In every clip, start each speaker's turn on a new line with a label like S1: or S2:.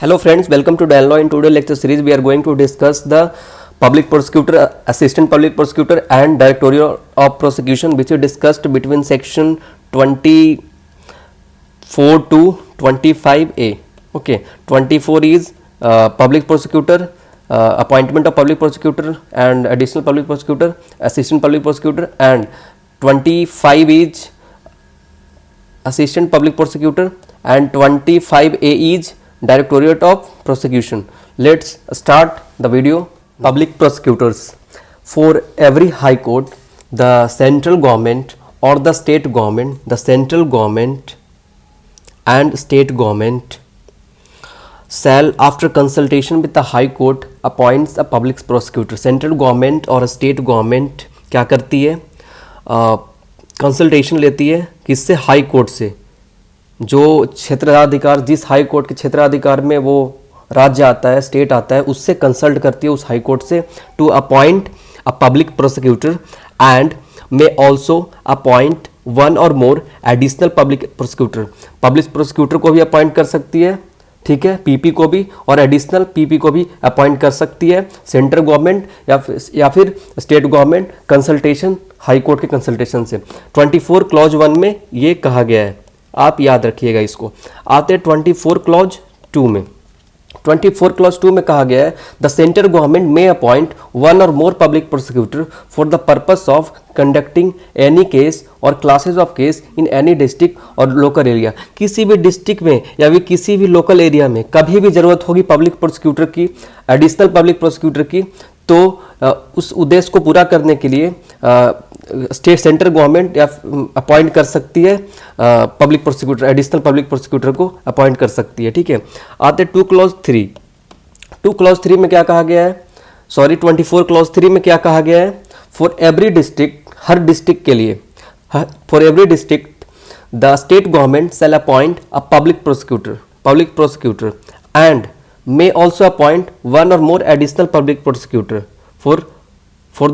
S1: Hello friends, welcome to Dial Law. In today's lecture series, we are going to discuss the public prosecutor, assistant public prosecutor and directorial of prosecution which is discussed between section 24 to 25A. Okay, 24 is public prosecutor, appointment of public prosecutor and additional public prosecutor, assistant public prosecutor, and 25 is assistant public prosecutor and 25A is Directorate of Prosecution. Let's start the video. Public prosecutors. For every high court, the central government or the state government, the central government and state government shall, after consultation with the high court, appoints a public prosecutor. Central government और state government क्या करती है? Consultation लेती है किससे? High court से. जो क्षेत्राधिकार, जिस हाई कोर्ट के क्षेत्राधिकार में वो राज्य आता है, स्टेट आता है, उससे कंसल्ट करती है, उस हाई कोर्ट से, to appoint a public prosecutor and may also appoint one or more additional public prosecutor. Public prosecutor को भी अपॉइंट कर सकती है, ठीक है, पीपी को भी, और एडिशनल पीपी को भी अपॉइंट कर सकती है सेंट्रल गवर्नमेंट या फिर state government consultation, high court के कंसल्टेशन से. 24 क्लॉज 1 में ये कहा गया है, आप याद रखिएगा इसको. आते 24 क्लॉज 2 में. 24 क्लॉज 2 में कहा गया है the central government may appoint one or more public prosecutor for the purpose of conducting any case or classes of case in any district or local area. किसी भी डिस्ट्रिक्ट में या भी किसी भी लोकल एरिया में कभी भी जरूरत होगी पब्लिक प्रोसिक्यूटर की, एडिशनल पब्लिक प्रोसिक्यूटर की, तो उस उद्देश्य को पूरा करने के लिए स्टेट सेंट्रल गवर्नमेंट या अपॉइंट कर सकती है public prosecutor, additional public prosecutor को अपॉइंट कर सकती है, ठीक है. आते 2 क्लॉज 3. 2 क्लॉज 3 में क्या कहा गया है? 24 क्लॉज 3 में क्या कहा गया है? फॉर एवरी डिस्ट्रिक्ट, हर डिस्ट्रिक्ट के लिए, for every district the state government shall appoint a public prosecutor and may also appoint one or more additional public prosecutor for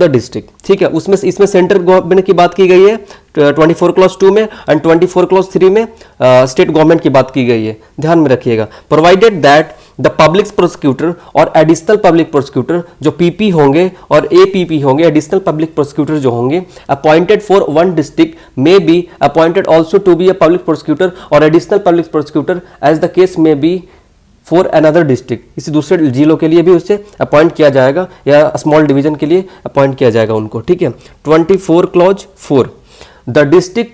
S1: the district. ठीक है, उसमें इसमें सेंट्रल गवर्नमेंट की बात की गई है 24 क्लॉज 2 में, एंड 24 क्लॉज 3 में स्टेट गवर्नमेंट की बात की गई है, ध्यान में रखिएगा. Provided that the public prosecutor और एडिशनल पब्लिक प्रोसिक्यूटर जो पीपी होंगे और एपीपी होंगे, एडिशनल पब्लिक प्रोसिक्यूटर जो होंगे, appointed for one district may be appointed also to be a public prosecutor और additional public prosecutor as the case may be for another district. इसी दूसरे जिलों के लिए भी उससे अपॉइंट किया जाएगा या स्मॉल डिवीजन के लिए अपॉइंट किया जाएगा उनको, ठीक है. 24 clause 4. The district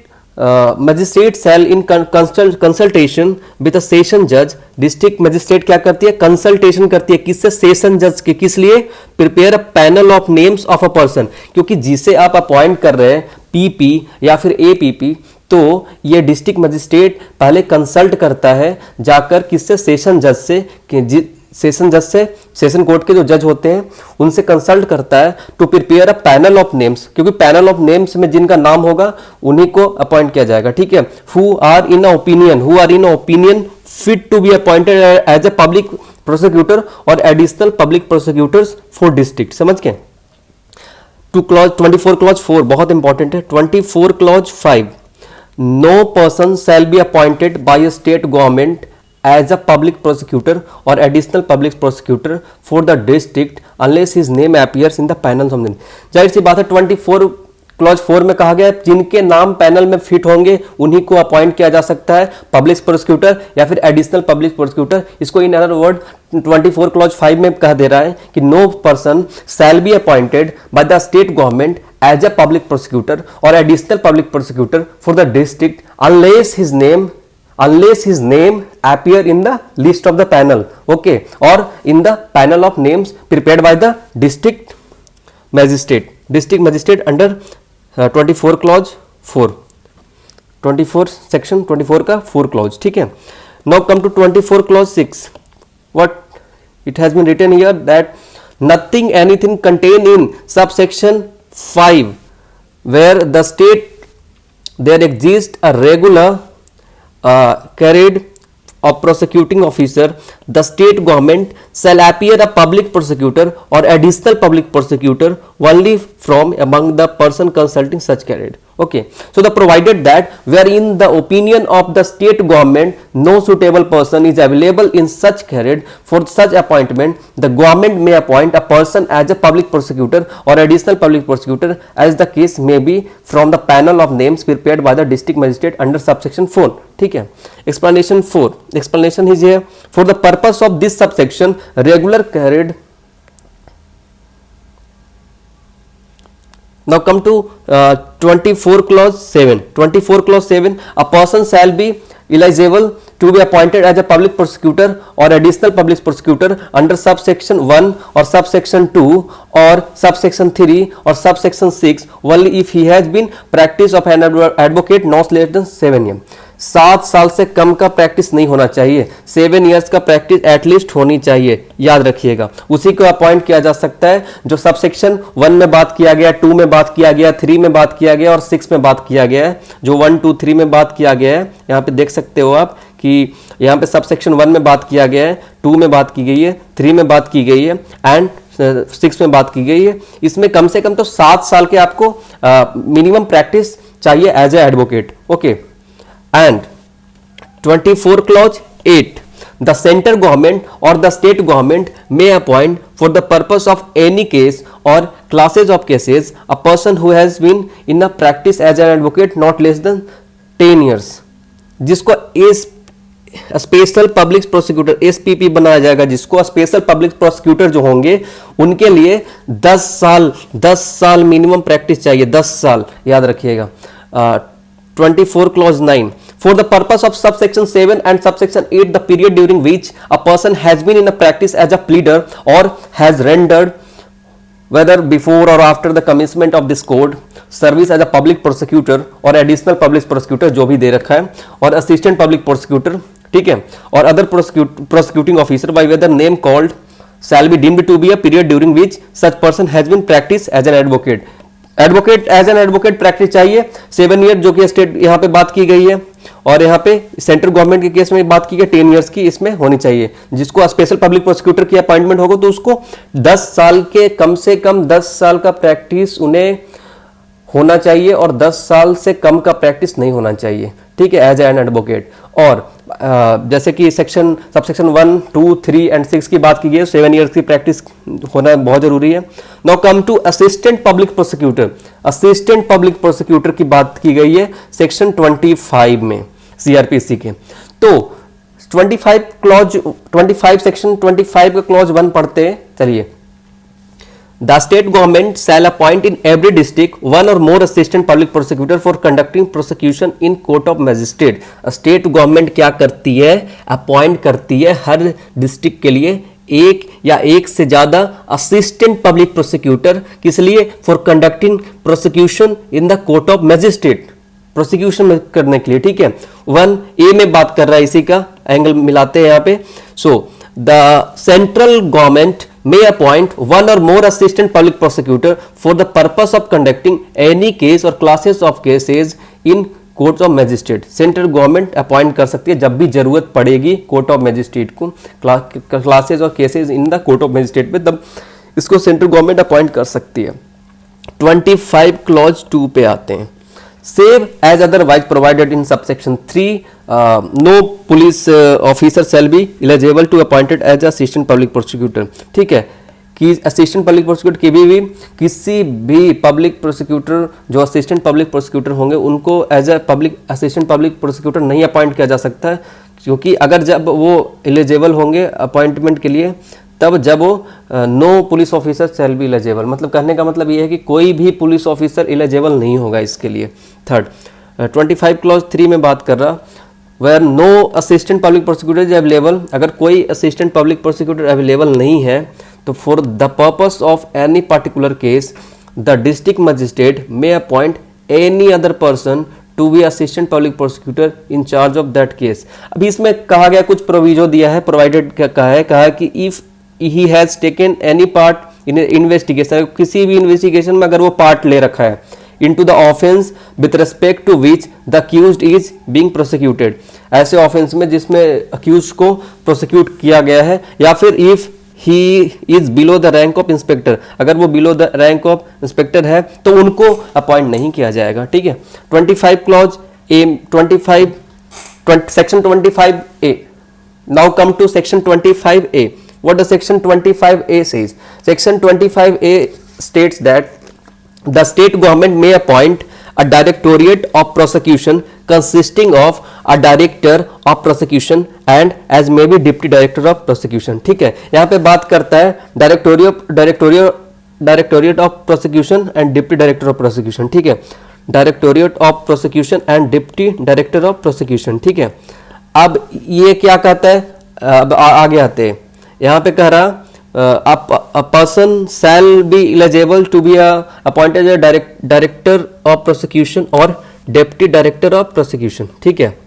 S1: magistrate shall in consultation with a session जज. डिस्ट्रिक्ट मजिस्ट्रेट क्या करती है? कंसल्टेशन करती है किससे? सेशन जज के. किस लिए? Prepare a panel of names of a person. क्योंकि जिसे आप अपॉइंट कर रहे हैं पीपी या फिर एपीपी, तो ये डिस्ट्रिक्ट मजिस्ट्रेट पहले कंसल्ट करता है जाकर किससे? सेशन जज से. सेशन जज से, सेशन कोर्ट के जो जज होते हैं उनसे कंसल्ट करता है to prepare a panel of names, क्योंकि पैनल ऑफ नेम्स में जिनका नाम होगा उन्हीं को अपॉइंट किया जाएगा, ठीक है. Who are in opinion fit to be appointed as a public prosecutor और additional public prosecutors for district. समझ के. 24 क्लॉज 4 बहुत इंपॉर्टेंट है. 24 clause 5. No person shall be appointed by a state government as a public prosecutor or additional public prosecutor for the district unless his name appears in the panel of the. जाहिर सी बात है 24 clause 4 में कहा गया है जिनके नाम panel में फिट होंगे उन्हीं को अपॉइंट किया जा सकता है पब्लिक प्रोसिक्यूटर या फिर एडिशनल पब्लिक प्रोसिक्यूटर. इसको इन अदर वर्ड 24 क्लॉज 5 में कह दे रहा है कि no person shall be appointed by the state government as a public prosecutor or additional public prosecutor for the district unless his name appear in the list of the panel, okay, or in the panel of names prepared by the district magistrate under 24 clause 4, 24 section 24 का 4 clause, ठीक है. Now come to 24 clause 6. What it has been written here that nothing anything contained in subsection 5 where the state there exists a regular carried of prosecuting officer, the state government shall appear a public prosecutor or additional public prosecutor only from among the person consulting such carried. Okay, so the provided that wherein the opinion of the state government no suitable person is available in such career for such appointment, the government may appoint a person as a public prosecutor or additional public prosecutor as the case may be from the panel of names prepared by the district magistrate under subsection 4. ठीक है, explanation 4, explanation is here. For the purpose of this subsection, regular carried. Now come to 24 clause 7. 24 clause 7, a person shall be eligible to be appointed as a public prosecutor or additional public prosecutor under subsection 1 or subsection 2 or subsection 3 or subsection 6 only if he has been practice of an advocate not less than 7 years. 7 साल से कम का practice नहीं होना चाहिए, 7 years का practice at least होनी चाहिए, याद रखिएगा। उसी को अपॉइंट किया जा सकता है जो सबसेक्शन 1 में बात किया गया, 2 में बात किया गया, 3 में बात किया गया और 6 में बात किया गया है। जो 1, 2, 3 में बात किया गया है, यहाँ पे देख सकते हो आप कि यहाँ पे सबसेक्शन 1 में बात किया गया है, 2 में बात की गई है, 3 में बात की गई है एंड 6 में बात की गई है। इसमें कम से कम तो 7 साल के आपको मिनिमम प्रैक्टिस चाहिए as a advocate. Okay, and 24 clause 8, the center government or the state government may appoint for the purpose of any case or classes of cases a person who has been in a practice as an advocate not less than 10 years, जिसको special public prosecutor SPP बनाया जाएगा, जिसको special public prosecutor जो होंगे उनके लिए 10 साल minimum practice चाहिए, 10 साल याद रखिएगा। 24 clause 9, for the purpose of subsection 7 and subsection 8, the period during which a person has been in a practice as a pleader or has rendered, whether before or after the commencement of this code, service as a public prosecutor or additional public prosecutor जो भी दे रखा है, और assistant public prosecutor, ठीक है, और other prosecuting officer by whether name called shall be deemed to be a period during which such person has been practiced as an advocate. Advocate as an advocate practice चाहिए 7 year, जो कि state यहाँ पे बात की गई है, और यहाँ पे सेंट्रल गवर्नमेंट के केस में बात की गई 10 ईयर्स की इसमें होनी चाहिए। जिसको स्पेशल पब्लिक प्रोसिक्यूटर की अपॉइंटमेंट होगा तो उसको 10 साल के कम से कम 10 साल का प्रैक्टिस उन्हें होना चाहिए और 10 साल से कम का प्रैक्टिस नहीं होना चाहिए, ठीक है, एज एन एडवोकेट। और जैसे कि सबसेक्शन 1, 2, 3 एंड 6 की बात की गई है, 7 ईयर्स की प्रैक्टिस होना बहुत जरूरी है। Now come to assistant public prosecutor. Assistant public prosecutor की बात की गई है सेक्शन 25 में सीआरपीसी के। तो 25 सेक्शन 25 का क्लॉज 1 पढ़ते हैं, चलिए। The state government shall appoint in every district one or more assistant public prosecutor for conducting prosecution in court of magistrate. State government क्या करती है, अपॉइंट करती है हर डिस्ट्रिक्ट के लिए एक या एक से ज्यादा असिस्टेंट पब्लिक प्रोसिक्यूटर, किस लिए, for conducting prosecution in the court of magistrate, prosecution करने के लिए, ठीक है। 1A में बात कर रहा है, इसी का एंगल मिलाते हैं यहाँ पे। So the central government may appoint one or more assistant public prosecutor for the purpose of conducting any case or classes of cases in courts of magistrate. Central government appoint कर सकती है जब भी जरूरत पड़ेगी कोर्ट ऑफ मैजिस्ट्रेट को, classes और cases in the court of magistrate में, तब इसको सेंट्रल गवर्नमेंट अपॉइंट कर सकती है। 25 क्लॉज 2 पे आते हैं। Save as otherwise provided in subsection 3, no police officer shall be eligible to appointed as assistant public prosecutor, ठीक है, कि असिस्टेंट पब्लिक प्रोसिक्यूटर की भी किसी भी पब्लिक प्रोसिक्यूटर जो असिस्टेंट पब्लिक प्रोसिक्यूटर होंगे उनको as a assistant public prosecutor नहीं अपॉइंट किया जा सकता है, क्योंकि अगर जब वो एलिजिबल होंगे अपॉइंटमेंट के लिए तब जब वो no police officer shall be eligible, मतलब कहने का मतलब ये है कि कोई भी पुलिस ऑफिसर एलिजिबल नहीं होगा इसके लिए। थर्ड 25 क्लॉज 3 में बात कर रहा, where no assistant public prosecutor is available, अगर कोई असिस्टेंट पब्लिक प्रोसिक्यूटर अवेलेबल नहीं है तो for the purpose of any particular case the district magistrate may appoint any other person to be assistant public prosecutor in charge of that case. अभी इसमें कहा गया, कुछ प्रोविजो दिया है, प्रोवाइडेड कहा है कि if he has taken any part in investigation, किसी भी इन्वेस्टिगेशन में अगर वो पार्ट ले रखा है into the offense with respect to which the accused is being prosecuted, ऐसे ऑफेंस में जिसमें accused को प्रोसिक्यूट किया गया है, या फिर if he is below the rank of inspector, अगर वो below the rank of inspector है तो उनको अपॉइंट नहीं किया जाएगा, ठीक है। 25 clause A 25 section 25A। Now come to section 25A। What the section 25A says? Section 25A states that the state government may appoint a directorate of prosecution consisting of a director of prosecution and as may be deputy director of prosecution, ठीक है। यहाँ पे बात करता है directorate of prosecution and deputy director of prosecution, ठीक है। Directorate of prosecution and deputy director of prosecution, ठीक है। अब ये क्या कहता है, अब आगे आते हैं, यहाँ पे कह रहा a person shall be eligible to be appointed as a director of prosecution और deputy director of prosecution, ठीक है।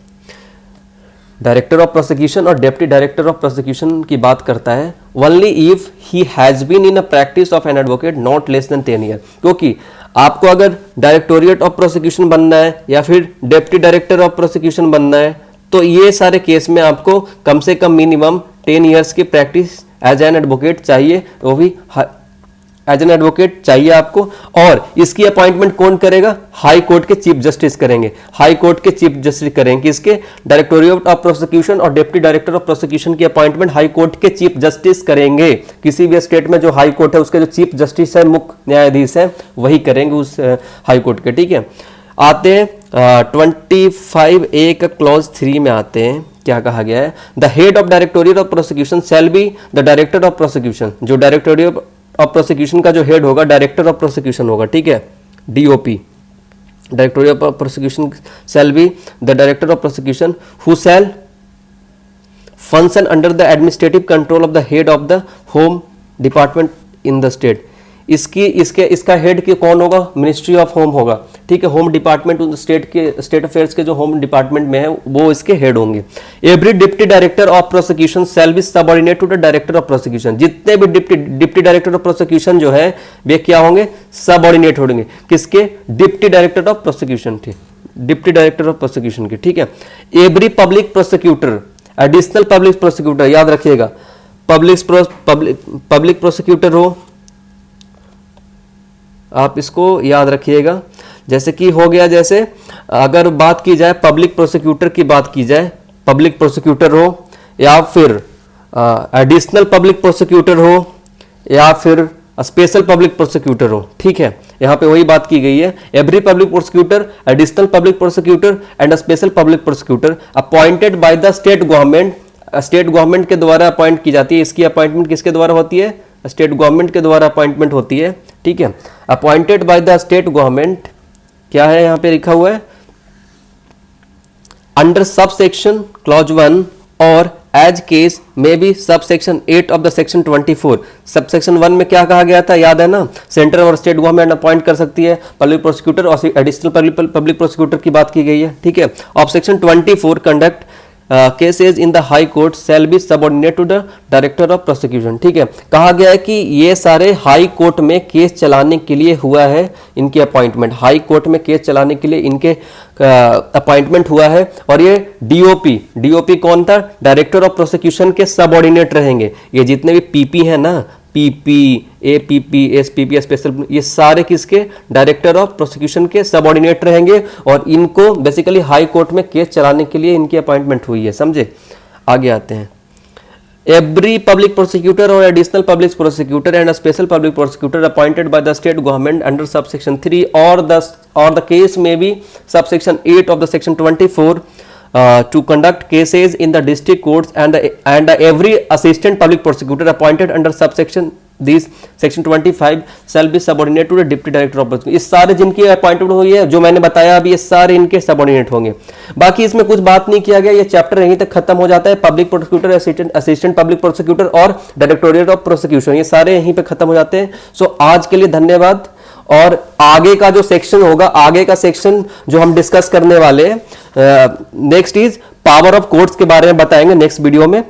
S1: डायरेक्टर ऑफ प्रोसिक्यूशन और डेप्टी डायरेक्टर ऑफ प्रोसिक्यूशन की बात करता है only if he has been in a practice of an advocate not less than 10 year, क्योंकि आपको अगर डायरेक्टोरिएट ऑफ प्रोसिक्यूशन बनना है या फिर डेप्टी डायरेक्टर ऑफ प्रोसिक्यूशन बनना है तो ये सारे केस में आपको कम से कम मिनिमम 10 ईयर्स की प्रैक्टिस एज एन एडवोकेट चाहिए, वो भी एज एन एडवोकेट चाहिए आपको। और इसकी अपॉइंटमेंट कौन करेगा? हाई कोर्ट के चीफ जस्टिस करेंगे, हाई कोर्ट के चीफ जस्टिस करेंगे। इसके डायरेक्टोरिएट ऑफ प्रोसिक्यूशन और डिप्टी डायरेक्टर ऑफ प्रोसिक्यूशन की अपॉइंटमेंट हाई कोर्ट के चीफ जस्टिस करेंगे। किसी भी स्टेट में जो हाई कोर्ट है उसके जो चीफ जस्टिस है, मुख्य न्यायाधीश है, वही करेंगे उस हाई कोर्ट के, ठीक है। आते हैं 25A का क्लॉज 3 में आते हैं, क्या कहा गया है? The head of directorate of prosecution shall be the director of prosecution. जो डायरेक्टोरिएट ऑफ प्रोसिक्यूशन का जो हेड होगा डायरेक्टर ऑफ प्रोसिक्यूशन होगा, ठीक है, DOP। Directorate of prosecution shall be the director of prosecution who shall function under the administrative control of the head of the home department in the state. इसका head के कौन होगा? Ministry of home होगा, ठीक है। Home department state affairs के जो home department में है वो इसके हेड होंगे। Every deputy director of prosecution shall be subordinate to the director of prosecution. जितने भी डिप्टी डायरेक्टर ऑफ प्रोसिक्यूशन जो है वे क्या होंगे? सबऑर्डिनेट होंगे किसके? डिप्टी डायरेक्टर ऑफ प्रोसिक्यूशन, ठीक, डिप्टी डायरेक्टर ऑफ प्रोसिक्यूशन के, ठीक है। Every public prosecutor, additional public prosecutor, याद रखिएगा, पब्लिक प्रोसिक्यूटर हो, आप इसको याद रखिएगा। जैसे कि हो गया, जैसे अगर बात की जाए पब्लिक प्रोसिक्यूटर की बात की जाए, पब्लिक प्रोसिक्यूटर हो या फिर एडिशनल पब्लिक प्रोसिक्यूटर हो या फिर स्पेशल पब्लिक प्रोसिक्यूटर हो, ठीक है। यहाँ पे वही बात की गई है। Every public prosecutor, additional public prosecutor and special public prosecutor appointed by the state government, state government के द्वारा अपॉइंट की जाती है। इसकी अपॉइंटमेंट किसके द्वारा होती है? स्टेट गवर्नमेंट के द्वारा अपॉइंटमेंट होती है, ठीक है। Appointed by the state government, क्या है यहाँ पे लिखा हुआ है? अंडर सब सेक्शन क्लॉज 1 और एज केस में भी sub section 8 of the section 24। Sub section 1 में क्या कहा गया था, याद है ना? सेंट्रल और स्टेट गवर्नमेंट अपॉइंट कर सकती है पब्लिक प्रोसिक्यूटर और एडिशनल पब्लिक प्रोसिक्यूटर की बात की गई है, ठीक है। Of section 24 conduct cases in the high court shall be subordinate to the director of prosecution, ठीक है। कहा गया है कि ये सारे हाई कोर्ट में केस चलाने के लिए हुआ है इनकी अपॉइंटमेंट, हाई कोर्ट में केस चलाने के लिए इनके अपॉइंटमेंट हुआ है। और ये डीओपी कौन था? डायरेक्टर ऑफ प्रोसिक्यूशन के सबऑर्डिनेट रहेंगे। ये जितने भी पीपी है ना, पीपी, एपीपी, एसपीपी, स्पेशल, ये सारे किसके? डायरेक्टर ऑफ प्रोसिक्यूशन के सबऑर्डिनेट रहेंगे और इनको बेसिकली हाई कोर्ट में केस चलाने के लिए इनकी अपॉइंटमेंट हुई है, समझे। आगे आते हैं। एवरी पब्लिक प्रोसिक्यूटर और additional public prosecutor and special public prosecutor appointed by the state government under sub section 3 और द केस में भी sub section 8 of the section 24 to conduct cases in the district courts and every assistant public prosecutor appointed under subsection these section 25 shall be subordinate to the deputy director of prosecution। इस सारे जिनकी appointment हुई है जो मैंने बताया अभी, ये सारे इनके सबऑर्डिनेट होंगे। बाकी इसमें कुछ बात नहीं किया गया, ये चैप्टर यहीं तक खत्म हो जाता है। Public prosecutor, assistant public prosecutor और डायरेक्टोरिएट ऑफ प्रोसिक्यूशन, ये सारे यहीं पे खत्म हो जाते हैं। सो आज के लिए धन्यवाद। और आगे का जो सेक्शन होगा, आगे का सेक्शन जो हम डिस्कस करने वाले हैं next is power of courts के बारे में बताएंगे नेक्स्ट वीडियो में।